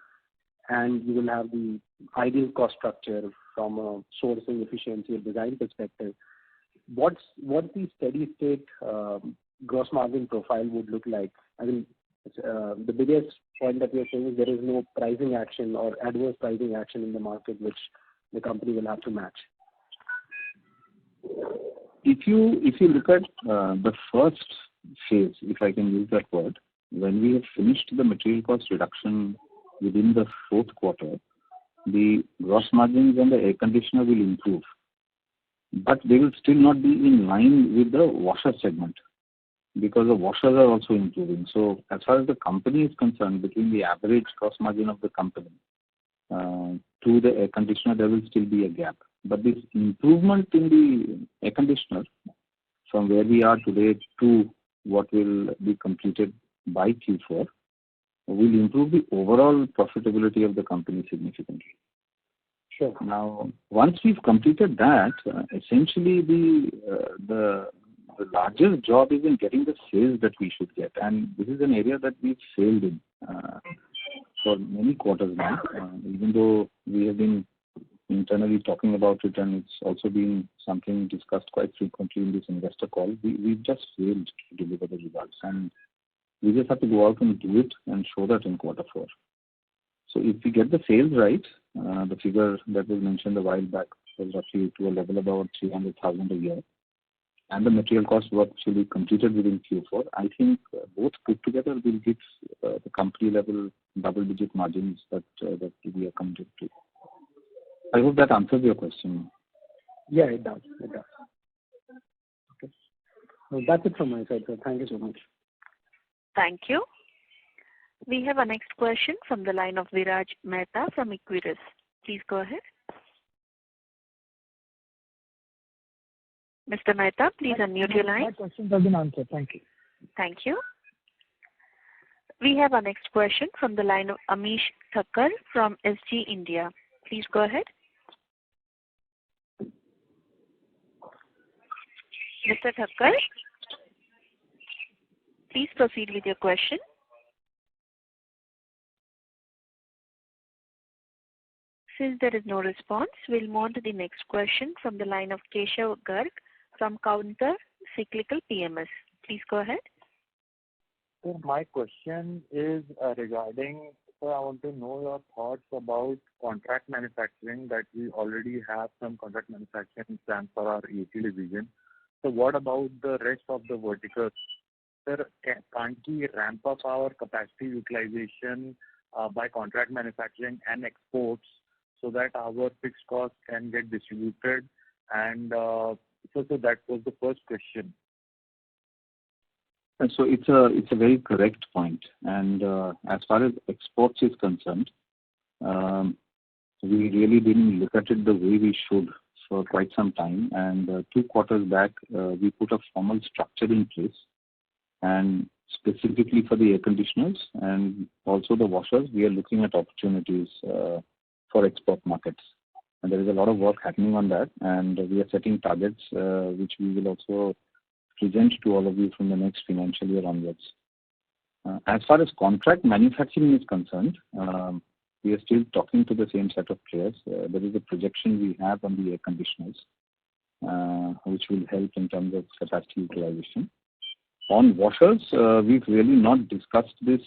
and you will have the ideal cost structure from a sourcing efficiency and design perspective, what's the steady state gross margin profile would look like? I mean, the biggest point that we are saying is there is no pricing action or adverse pricing action in the market which the company will have to match. If you look at the first phase, if I can use that word, when we have finished the material cost reduction within the 4th quarter, the gross margins on the air conditioner will improve, but they will still not be in line with the washer segment, because the washers are also improving. So as far as the company is concerned, between the average gross margin of the company to the air conditioner, there will still be a gap. But this improvement in the air conditioner from where we are today to what will be completed by Q4 will improve the overall profitability of the company significantly. Sure. Now, once we've completed that, essentially the largest job is in getting the sales that we should get, and this is an area that we've failed in for many quarters now. Even though we have been internally talking about it, and it's also been something discussed quite frequently in this investor call, we've just failed to deliver the results, and we just have to go out and do it and show that in quarter 4. So if we get the sales right, the figure that was mentioned a while back was roughly to a level about 300,000 a year, and the material cost work should be completed within Q4. I think both put together will give the company level double-digit margins that we are committed to. I hope that answers your question. Yeah, it does. Okay. Well, that's it from my side, sir. Thank you so much. Thank you. We have our next question from the line of Viraj Mehta from Equirus. Please go ahead. Mr. Mehta, please unmute your line. My questions have been answered. Thank you. Thank you. We have our next question from the line of Amish Thakkar from SG India. Please go ahead. Mr. Thakkar, please proceed with your question. Since there is no response, we'll move on to the next question from the line of Keshav Garg from Counter Cyclical PMS. Please go ahead. So my question is regarding, so I want to know your thoughts about contract manufacturing, that we already have some contract manufacturing plans for our AC division. So what about the rest of the verticals? Sir, can't we ramp up our capacity utilization by contract manufacturing and exports so that our fixed costs can get distributed? And so that was the first question. And so it's a very correct point. And as far as exports is concerned, we really didn't look at it the way we should for quite some time. And 2 quarters back, we put a formal structure in place, and specifically for the air conditioners and also the washers, we are looking at opportunities for export markets. And there is a lot of work happening on that, and we are setting targets which we will also present to all of you from the next financial year onwards. As far as contract manufacturing is concerned, we are still talking to the same set of players. There is a projection we have on the air conditioners, which will help in terms of capacity utilization. On washers, we've really not discussed this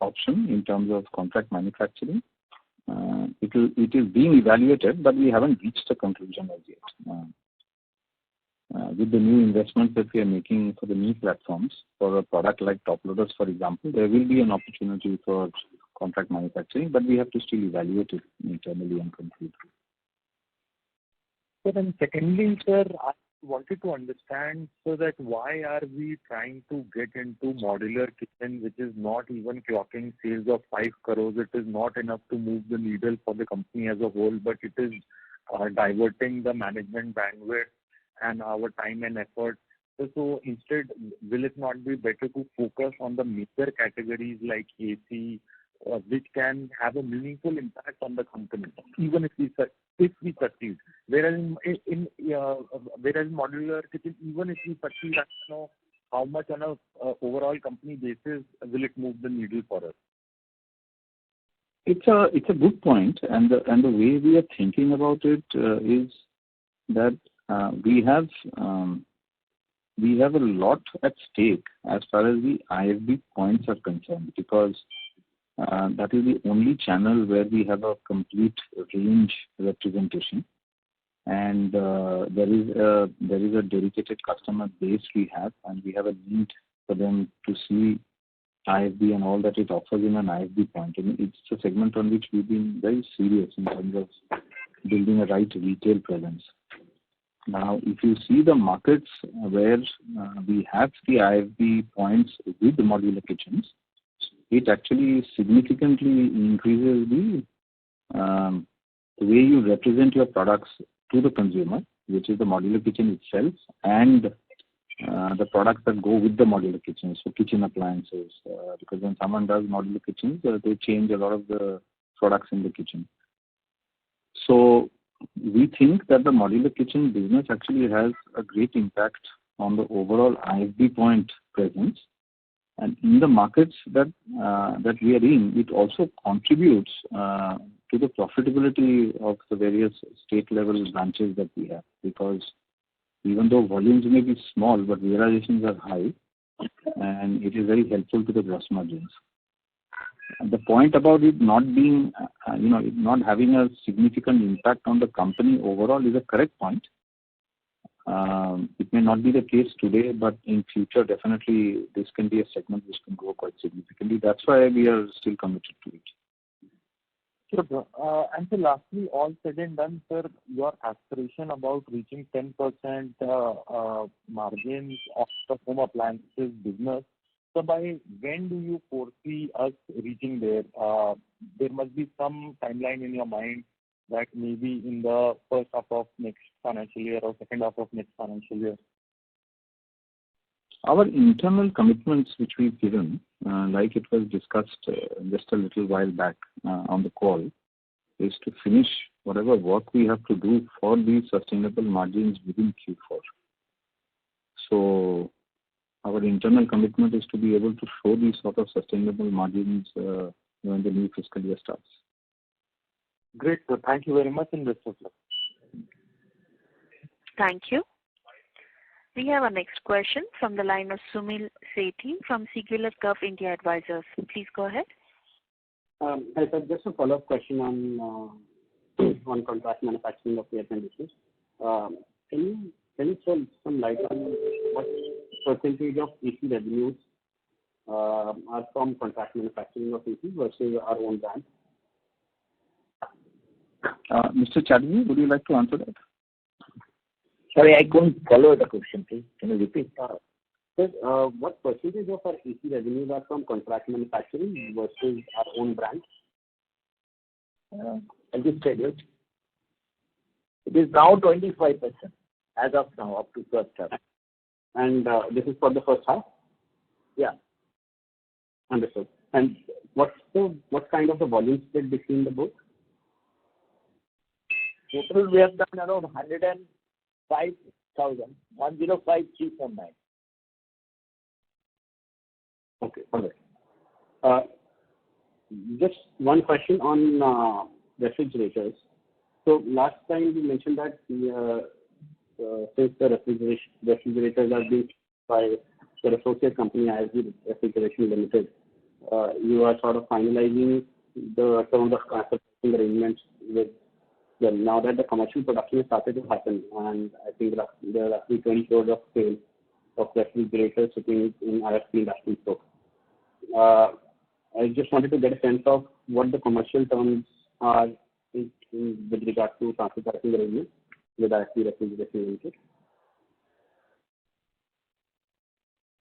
option in terms of contract manufacturing. It is being evaluated, but we haven't reached a conclusion as yet. With the new investments that we are making for the new platforms, for a product like top loaders, for example, there will be an opportunity for contract manufacturing, but we have to still evaluate it internally and conclude. So then secondly, sir, I wanted to understand so that why are we trying to get into modular kitchen, which is not even clocking sales of 5 crores. It is not enough to move the needle for the company as a whole, but it is diverting the management bandwidth and our time and effort. So instead, will it not be better to focus on the major categories like AC, which can have a meaningful impact on the company, even if we succeed? Whereas in modular kitchen, even if we succeed, I don't know how much on a overall company basis will it move the needle for us. It's a good point, and the way we are thinking about it is that we have a lot at stake as far as the IFB points are concerned, because that is the only channel where we have a complete range representation, and there is a dedicated customer base we have, and we have a need for them to see IFB and all that it offers in an IFB point. And it's a segment on which we've been very serious in terms of building a right retail presence. Now, if you see the markets where we have the IFB points with the modular kitchens, it actually significantly increases the way you represent your products to the consumer, which is the modular kitchen itself, and the products that go with the modular kitchen, so kitchen appliances, because when someone does modular kitchens, they change a lot of the products in the kitchen. So we think that the modular kitchen business actually has a great impact on the overall IFB point presence. And in the markets that we are in, it also contributes to the profitability of the various state-level branches that we have, because even though volumes may be small, but realizations are high, and it is very helpful to the gross margins. And the point about it not being, it not having a significant impact on the company overall is a correct point. It may not be the case today, but in future, definitely this can be a segment which can grow quite significantly. That's why we are still committed to it. Sure. And so lastly, all said and done, sir, your aspiration about reaching 10% margins of the home appliances business, so by when do you foresee us reaching there? There must be some timeline in your mind that maybe in the first half of next financial year or second half of next financial year. Our internal commitments which we've given, like it was discussed just a little while back on the call, is to finish whatever work we have to do for these sustainable margins within Q4. So our internal commitment is to be able to show these sort of sustainable margins when the new fiscal year starts. Great, sir. Thank you very much, and best of luck. Thank you. We have our next question from the line of Sumil Sethi from Singular Curve India Advisors. Please go ahead. Hi, sir. Just a follow-up question on contract manufacturing of air conditioners. Can you shed some light on what percentage of AC revenues are from contract manufacturing of AC versus our own brand? Mr. Chatterjee, would you like to answer that? Sorry, I couldn't follow the question, please. Can you repeat? Sir, what percentage of our AC revenues are from contract manufacturing versus our own brand? I'll just tell you. It is now 25% as of now, up to first half. And this is for the first half? Yeah. Understood. And what kind of the volume split between the both? Total, we have done around 105,000, 105,349. Okay, all right. Just one question on refrigerators. So last time you mentioned that since the refrigerators are being by the associate company IFB Refrigeration Limited, you are sort of finalizing some of the contracting arrangements with them. Now that the commercial production has started to happen, and I think there are roughly 20 crores of sales of refrigerators sitting in IFB industry stock. I just wanted to get a sense of what the commercial terms are with regard to transfer pricing arrangements with IFB Refrigeration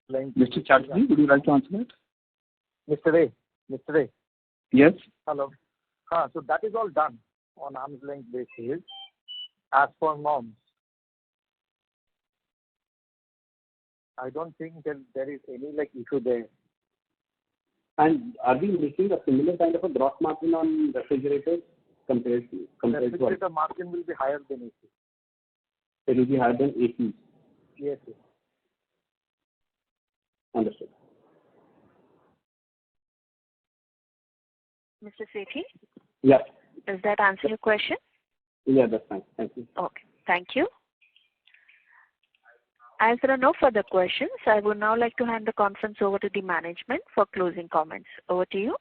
Limited. Mr. Chatterjee, would you like to answer that? Mr. A. Yes. Hello. So that is all done on arm's length basis as per norms. I don't think that there is any issue there. And are we making a similar kind of a gross margin on refrigerators compared to refrigerator margin will be higher than AC. It will be higher than AC. Yes. Understood. Mr. Sethi? Yeah. Does that answer your question? Yeah, that's fine. Thank you. Okay. Thank you. As there are no further questions, I would now like to hand the conference over to the management for closing comments. Over to you.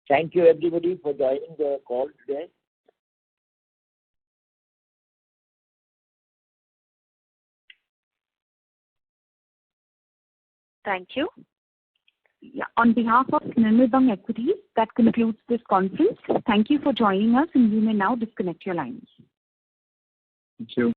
Thank you, everybody, for joining the call today. Thank you. Yeah, on behalf of Nirmal Bang Equities, that concludes this conference. Thank you for joining us, and you may now disconnect your lines. Thank you.